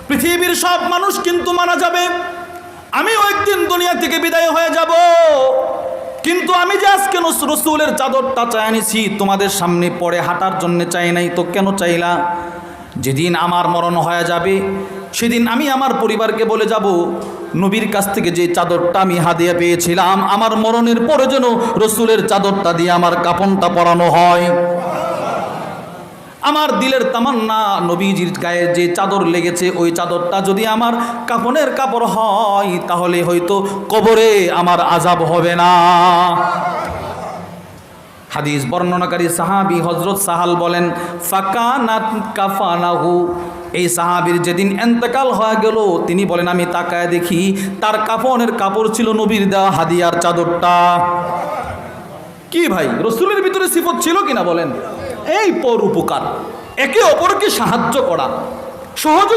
পৃথিবীর সব মানুষ কিন্তু মারা যাবে, আমিও একদিন দুনিয়া থেকে বিদায় হয়ে যাব, কিন্তু আমি যে আজকে রাসূলের চাদরটা চাই আনিছি তোমাদের সামনে পড়ে হাঁটার জন্য চাই নাই তো কেন চাইলা? যেদিন আমার মরণ হয়ে যাবে সেদিন আমি আমার পরিবারকে বলে যাব, নবীর কাছ থেকে যে চাদরটা আমি হাদিয়া পেয়েছিলাম, আমার মরণের পরে যেন রাসূলের চাদরটা দিয়ে আমার কাফনটা পরানো হয়। আমার দিলের তামান্না, নবীজির গায়ে যে চাদর লেগেছে ওই চাদরটা যদি আমার কাফনের কাপড় হয় তাহলে হয়তো কবরে আমার আযাব হবে না। হাদিস বর্ণনাকারী সাহাবী হযরত সাহাল বলেন, ফাকানাত কাফানাহু, এই সাহাবীর যেদিন ইন্তেকাল হয়ে গেল তিনি বলেন আমি তাকায় দেখি তার কাফনের কাপড় ছিল নবীর দেওয়া হাদিয়ার চাদরটা। কি ভাই, রাসূলের ভিতরে সিফত ছিল কিনা বলেন? এই পরোপকার, একে অপরকে সাহায্য করা, সহযোগিতা।